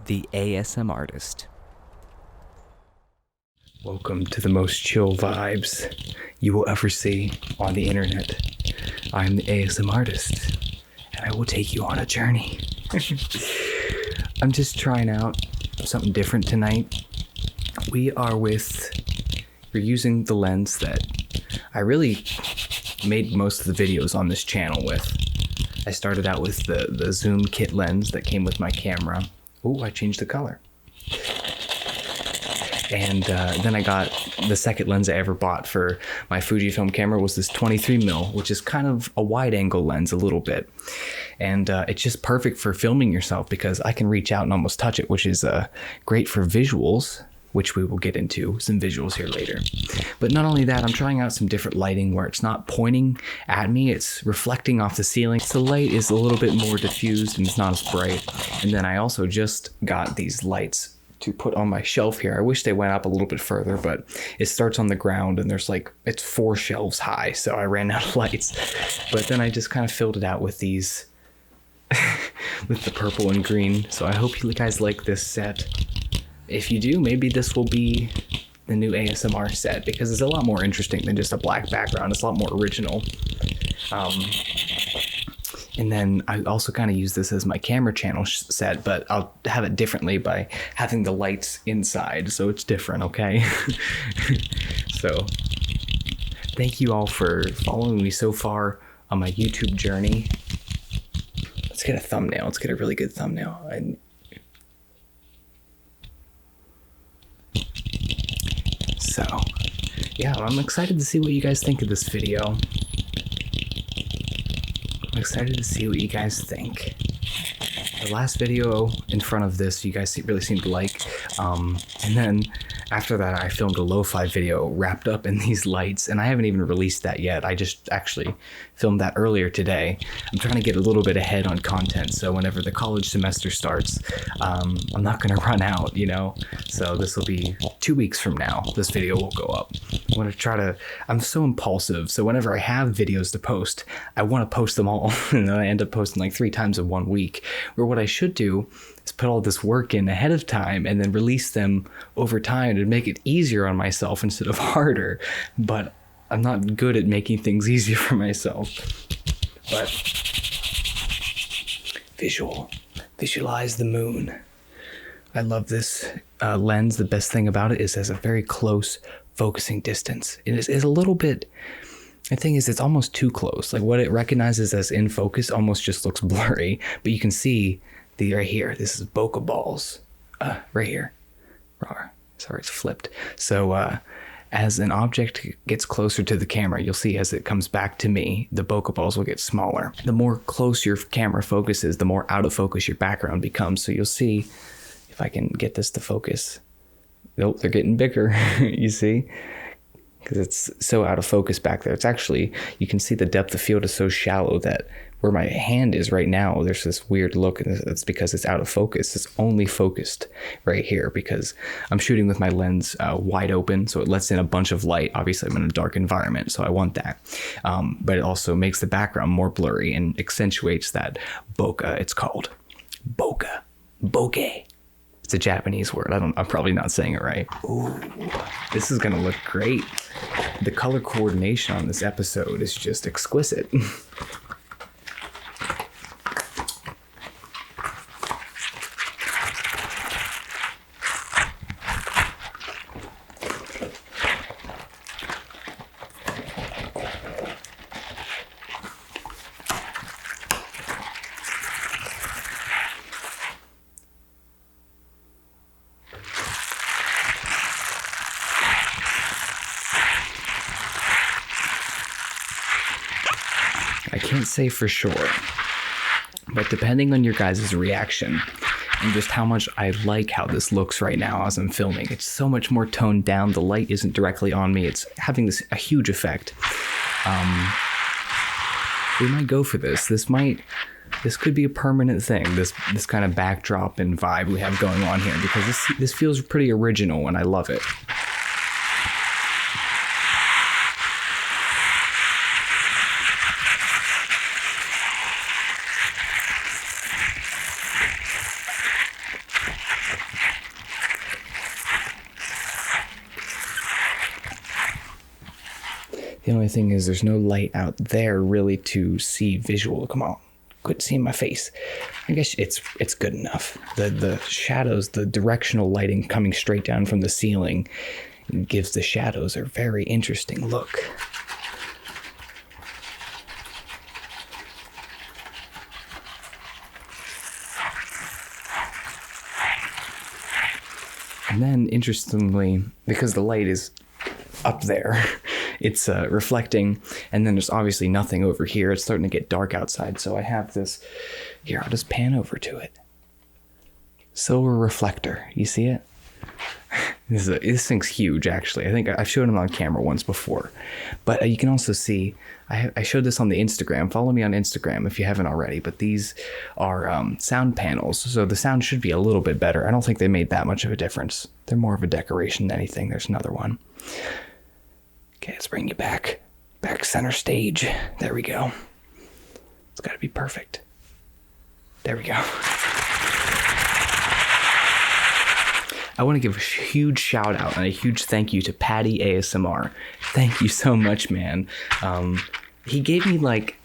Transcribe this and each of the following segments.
the ASM artist. Welcome to the most chill vibes you will ever see on the internet. I'm the ASM artist, and I will take you on a journey. I'm just trying out something different tonight. We're using the lens that I really made most of the videos on this channel with. I started out with the zoom kit lens that came with my camera. Oh, I changed the color. And then I got the second lens I ever bought for my Fujifilm camera was this 23mm, which is kind of a wide angle lens a little bit. And it's just perfect for filming yourself because I can reach out and almost touch it, which is great for visuals, which we will get into some visuals here later. But not only that, I'm trying out some different lighting where it's not pointing at me, it's reflecting off the ceiling. So the light is a little bit more diffused and it's not as bright. And then I also just got these lights to put on my shelf here. I wish they went up a little bit further, but it starts on the ground and there's it's 4 shelves high, so I ran out of lights. But then I just kind of filled it out with these, with the purple and green. So I hope you guys like this set. If you do, maybe this will be the new ASMR set because it's a lot more interesting than just a black background. It's a lot more original. And then I also kind of use this as my camera channel set, but I'll have it differently by having the lights inside, so it's different, okay? So thank you all for following me so far on my YouTube journey. Let's get a thumbnail. Let's get a really good thumbnail. So yeah, I'm excited to see what you guys think of this video. I'm excited to see what you guys think. The last video in front of this you guys really seemed to like, and then after that I filmed a lo-fi video wrapped up in these lights, and I haven't even released that yet. I just actually filmed that earlier today. I'm trying to get a little bit ahead on content, so whenever the college semester starts, I'm not gonna run out, you know? So this will be 2 weeks from now, this video will go up. I'm so impulsive, so whenever I have videos to post, I wanna post them all, and then I end up posting like 3 times in 1 week. Where what I should do is put all this work in ahead of time and then release them over time to make it easier on myself instead of harder. But I'm not good at making things easier for myself. But visualize the moon. I love this lens. The best thing about it is it has a very close focusing distance. It is a little bit, the thing is it's almost too close. Like what it recognizes as in focus almost just looks blurry, but you can see right here, this is bokeh balls, right here. Sorry, it's flipped. So as an object gets closer to the camera, you'll see as it comes back to me, the bokeh balls will get smaller. The more close your camera focuses, the more out of focus your background becomes. So you'll see, if I can get this to focus, nope, they're getting bigger, you see? Because it's so out of focus back there. It's actually, you can see the depth of field is so shallow that where my hand is right now, there's this weird look, and that's because it's out of focus. It's only focused right here because I'm shooting with my lens wide open, so it lets in a bunch of light. Obviously, I'm in a dark environment, so I want that. But it also makes the background more blurry and accentuates that bokeh, it's called. Bokeh. It's a Japanese word. I'm probably not saying it right. Ooh, this is gonna look great. The color coordination on this episode is just exquisite. I can't say for sure, but depending on your guys' reaction and just how much I like how this looks right now as I'm filming, it's so much more toned down. The light isn't directly on me. It's having a huge effect. We might go for this. This could be a permanent thing, this kind of backdrop and vibe we have going on here, because this feels pretty original and I love it. The only thing is there's no light out there really to see visual. Come on, quit seeing my face. I guess it's good enough. The shadows, the directional lighting coming straight down from the ceiling gives the shadows a very interesting look. And then, interestingly, because the light is up there, it's reflecting, and then there's obviously nothing over here. It's starting to get dark outside, so I have this. Here, I'll just pan over to it. Silver reflector. You see it? This thing's huge, actually. I think I've showed it on camera once before. But you can also see, I showed this on the Instagram. Follow me on Instagram if you haven't already. But these are sound panels, so the sound should be a little bit better. I don't think they made that much of a difference. They're more of a decoration than anything. There's another one. Okay, let's bring you back center stage. There we go. It's got to be perfect. There we go. I want to give a huge shout out and a huge thank you to Patty ASMR. Thank you so much, man. He gave me like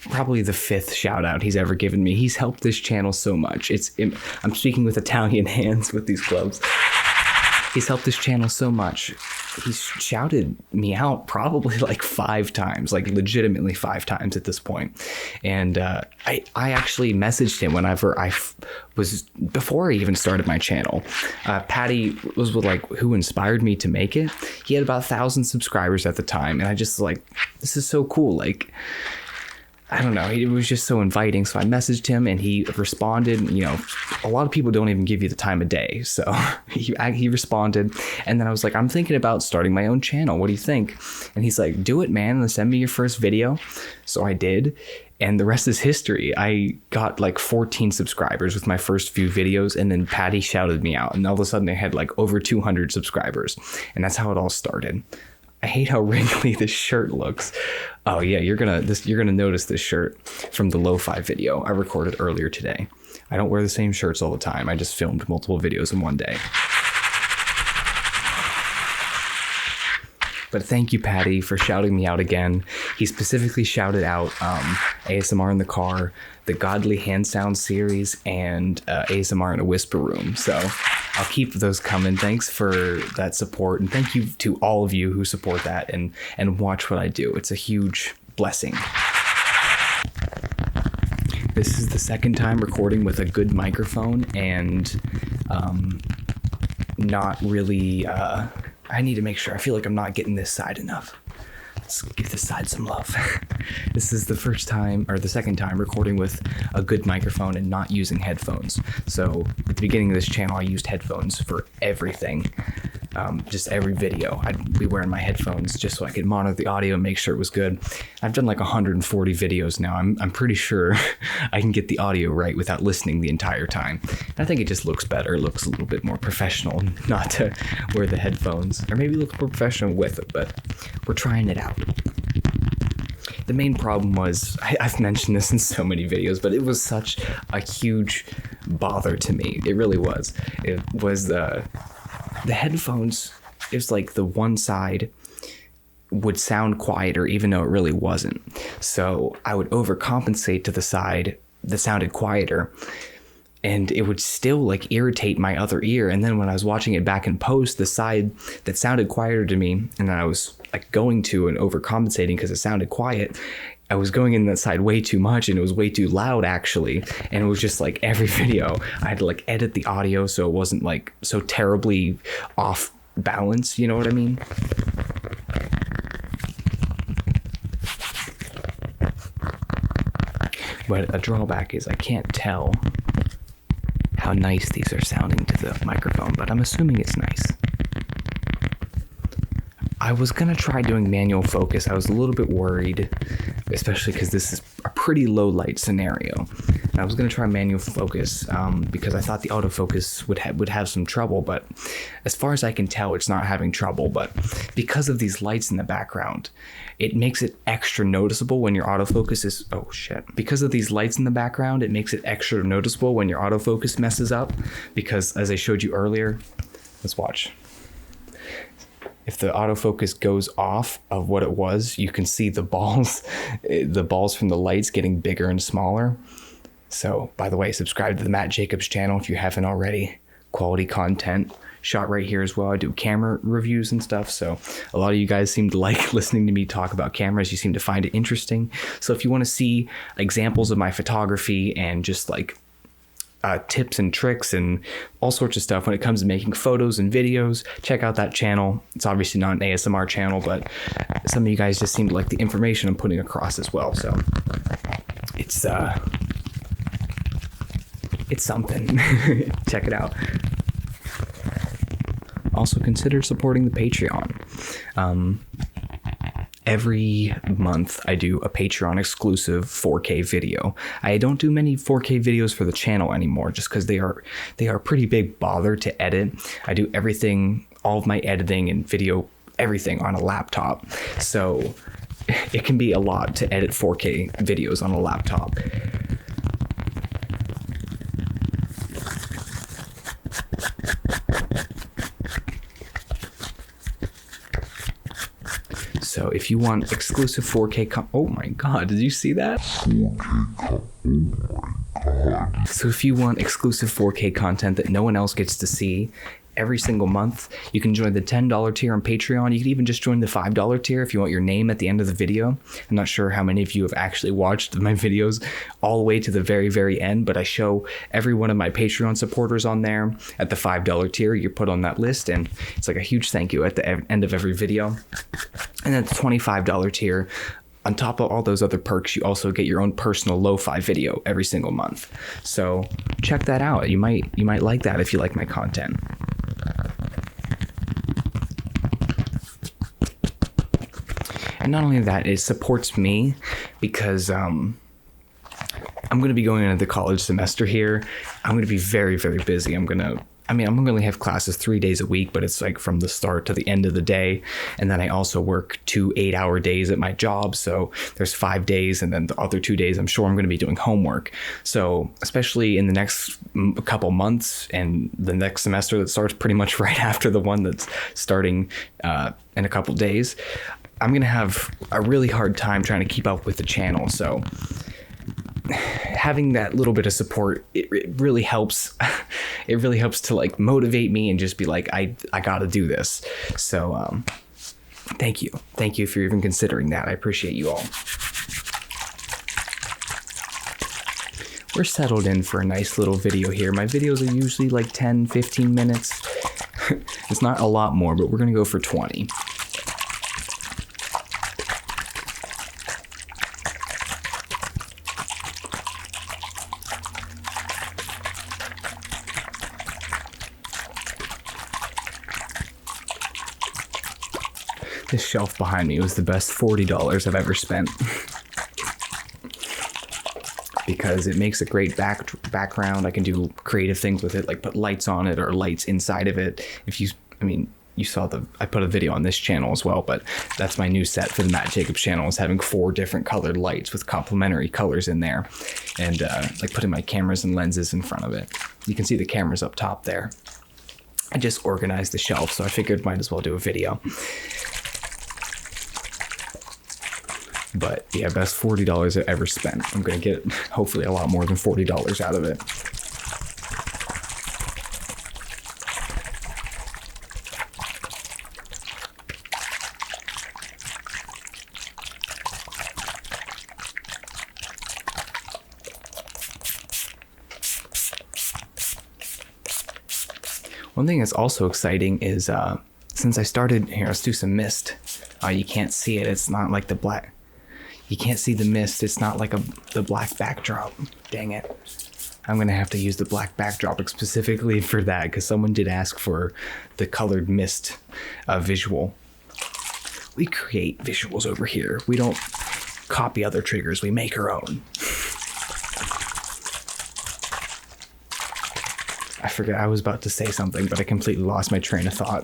probably the 5th shout out he's ever given me. He's helped this channel so much. I'm speaking with Italian hands with these gloves. He's helped this channel so much. He's shouted me out probably like 5 times, like legitimately 5 times at this point. And I actually messaged him whenever before I even started my channel. Patty was like, who inspired me to make it. He had about 1,000 subscribers at the time. And I just like, this is so cool. Like, I don't know, it was just so inviting. So I messaged him and he responded. You know, a lot of people don't even give you the time of day. So he responded. And then I was like, I'm thinking about starting my own channel. What do you think? And he's like, do it, man. And send me your first video. So I did. And the rest is history. I got like 14 subscribers with my first few videos. And then Patty shouted me out. And all of a sudden I had like over 200 subscribers. And that's how it all started. I hate how wrinkly this shirt looks. Oh yeah, you're gonna notice this shirt from the lo-fi video I recorded earlier today. I don't wear the same shirts all the time. I just filmed multiple videos in one day. But thank you, Patty, for shouting me out again. He specifically shouted out ASMR in the car, the Godly Hand Sound series, and ASMR in a Whisper Room. So I'll keep those coming. Thanks for that support. And thank you to all of you who support that and watch what I do. It's a huge blessing. This is the second time recording with a good microphone and not really... I need to make sure. I feel like I'm not getting this side enough. Let's give this side some love. This is the second time recording with a good microphone and not using headphones. So at the beginning of this channel, I used headphones for everything. Just every video I'd be wearing my headphones just so I could monitor the audio and make sure it was good. I've done like 140 videos now. I'm pretty sure I can get the audio right without listening the entire time. And I think it just looks better. It looks a little bit more professional not to wear the headphones, or maybe look more professional with it, but we're trying it out. The main problem was, I've mentioned this in so many videos, but it was such a huge bother to me. It really was. It was the headphones. It was like the one side would sound quieter even though it really wasn't. So I would overcompensate to the side that sounded quieter, and it would still like irritate my other ear. And then when I was watching it back in post, the side that sounded quieter to me, and I was like going to and overcompensating because it sounded quiet, I was going in that side way too much, and it was way too loud actually. And it was just like every video I had to like edit the audio so it wasn't like so terribly off balance, you know what I mean? But a drawback is I can't tell how nice these are sounding to the microphone, but I'm assuming it's nice. I was gonna try doing manual focus. I was a little bit worried, especially because this is a pretty low light scenario. And I was gonna try manual focus because I thought the autofocus would have some trouble, but as far as I can tell, it's not having trouble. But because of these lights in the background, it makes it extra noticeable when your autofocus is, oh shit. Because of these lights in the background, it makes it extra noticeable when your autofocus messes up. Because as I showed you earlier, let's watch. if the autofocus goes off of what it was, you can see the balls from the lights getting bigger and smaller. So, by the way, subscribe to the Matt Jacobs channel if you haven't already. Quality content shot right here as well. I do camera reviews and stuff, so a lot of you guys seem to like listening to me talk about cameras. You seem to find it interesting. So if you want to see examples of my photography and just like tips and tricks and all sorts of stuff when it comes to making photos and videos, check out that channel. It's obviously not an ASMR channel, but some of you guys just seem to like the information I'm putting across as well. So it's something. Check it out. Also consider supporting the Patreon. Every month I do a Patreon exclusive 4K video. I don't do many 4K videos for the channel anymore just because they are a pretty big bother to edit. I do everything, all of my editing and video, everything on a laptop. So it can be a lot to edit 4K videos on a laptop. So if you want exclusive 4K oh my god, did you see that? So if you want exclusive 4K content that no one else gets to see every single month, you can join the $10 tier on Patreon. You can even just join the $5 tier if you want your name at the end of the video. I'm not sure how many of you have actually watched my videos all the way to the very, very end, but I show every one of my Patreon supporters on there at the $5 tier. You're put on that list, and it's like a huge thank you at the end of every video. And then the $25 tier, on top of all those other perks, you also get your own personal lo-fi video every single month. So check that out. You might like that if you like my content. And not only that, it supports me because I'm going to be going into the college semester here. I'm going to be very, very busy. I'm going to only have classes 3 days a week, but it's like from the start to the end of the day. And then I also work 2 8-hour days at my job. So there's 5 days. And then the other 2 days, I'm sure I'm going to be doing homework. So especially in the next couple months and the next semester that starts pretty much right after the one that's starting in a couple days, I'm going to have a really hard time trying to keep up with the channel. So having that little bit of support, it really helps. It really helps to like motivate me and just be like, I gotta do this. So thank you for even considering that. I appreciate you all. We're settled in for a nice little video here. My videos are usually like 10-15 minutes. It's not a lot more, but we're gonna go for 20. This shelf behind me was the best $40 I've ever spent. Because it makes a great background. I can do creative things with it, like put lights on it or lights inside of it. You saw I put a video on this channel as well, but that's my new set for the Matt Jacobs channel, is having 4 different colored lights with complementary colors in there. And like putting my cameras and lenses in front of it. You can see the cameras up top there. I just organized the shelf, so I figured might as well do a video. But yeah, best $40 I've ever spent. I'm going to get hopefully a lot more than $40 out of it. One thing that's also exciting is since I started, here, let's do some mist. You can't see it. It's not like the black. You can't see the mist. It's not like the black backdrop. Dang it. I'm going to have to use the black backdrop specifically for that because someone did ask for the colored mist visual. We create visuals over here. We don't copy other triggers. We make our own. I forget. I was about to say something, but I completely lost my train of thought.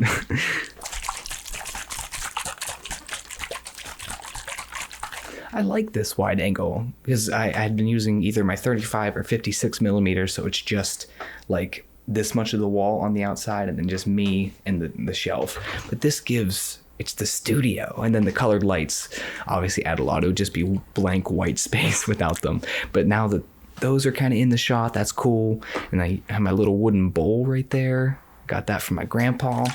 I like this wide angle because I had been using either my 35 or 56 millimeters, so it's just like this much of the wall on the outside and then just me and the shelf. But this gives, it's the studio, and then the colored lights obviously add a lot. It would just be blank white space without them. But now that those are kind of in the shot, that's cool. And I have my little wooden bowl right there. Got that from my grandpa.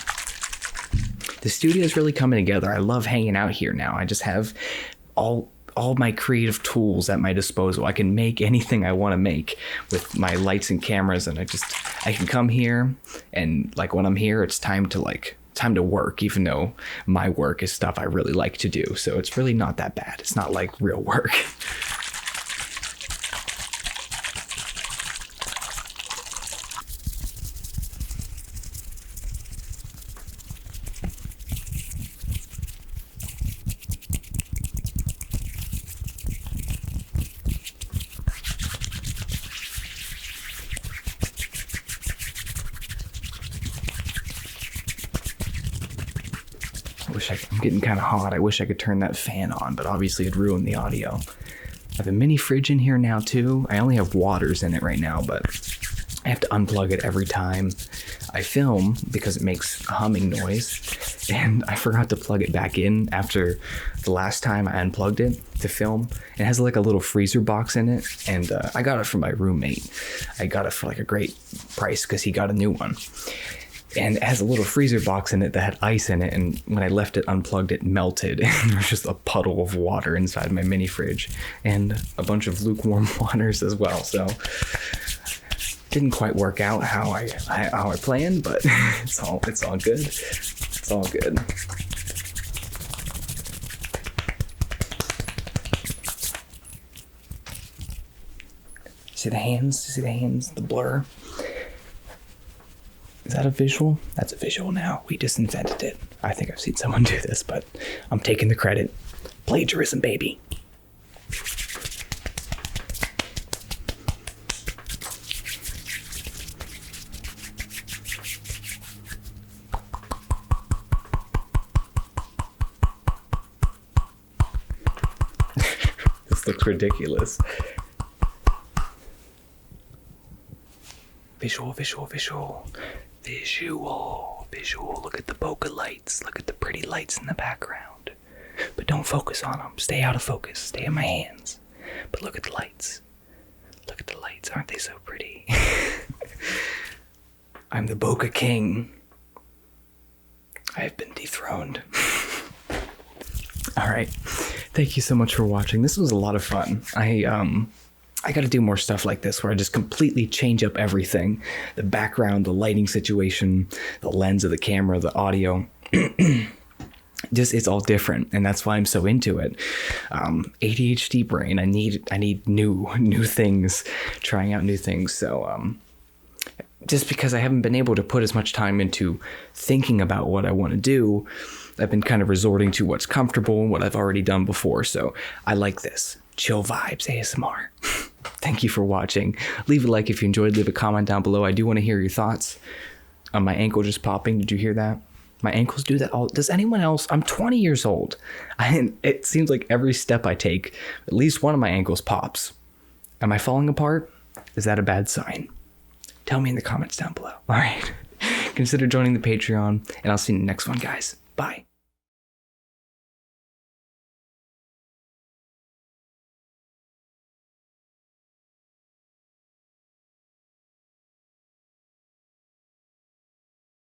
The studio is really coming together. I love hanging out here now. I just have all my creative tools at my disposal. I can make anything I want to make with my lights and cameras, and I can come here, and like when I'm here, it's time to work, even though my work is stuff I really like to do. So it's really not that bad. It's not like real work. I'm getting kind of hot. I wish I could turn that fan on, but obviously it'd ruin the audio. I have a mini fridge in here now too. I only have waters in it right now, but I have to unplug it every time I film because it makes a humming noise. And I forgot to plug it back in after the last time I unplugged it to film. It has like a little freezer box in it, and I got it from my roommate. I got it for like a great price because he got a new one. And it has a little freezer box in it that had ice in it, and when I left it unplugged, it melted, and there was just a puddle of water inside my mini fridge, and a bunch of lukewarm waters as well. So didn't quite work out how I planned, but it's all good. It's all good. See the hands? See the hands? The blur? Is that a visual? That's a visual now. We just invented it. I think I've seen someone do this, but I'm taking the credit. Plagiarism, baby. This looks ridiculous. Visual. Look at the bokeh lights. Look at the pretty lights in the background. But don't focus on them. Stay out of focus. Stay in my hands. But look at the lights. Look at the lights. Aren't they so pretty? I'm the bokeh king. I have been dethroned. All right. Thank you so much for watching. This was a lot of fun. I got to do more stuff like this where I just completely change up everything. The background, the lighting situation, the lens of the camera, the audio. Just, it's all different. And that's why I'm so into it. ADHD brain. I need new things, trying out new things. So, just because I haven't been able to put as much time into thinking about what I want to do, I've been kind of resorting to what's comfortable and what I've already done before. So I like this. Chill vibes ASMR. Thank you for watching. Leave a like if you enjoyed. Leave a comment down below. I do want to hear your thoughts. My ankle just popping. Did you hear that? My ankles do that all. Does anyone else? I'm 20 years old. It seems like every step I take, at least one of my ankles pops. Am I falling apart? Is that a bad sign? Tell me in the comments down below. All right. Consider joining the Patreon, and I'll see you in the next one, guys. Bye.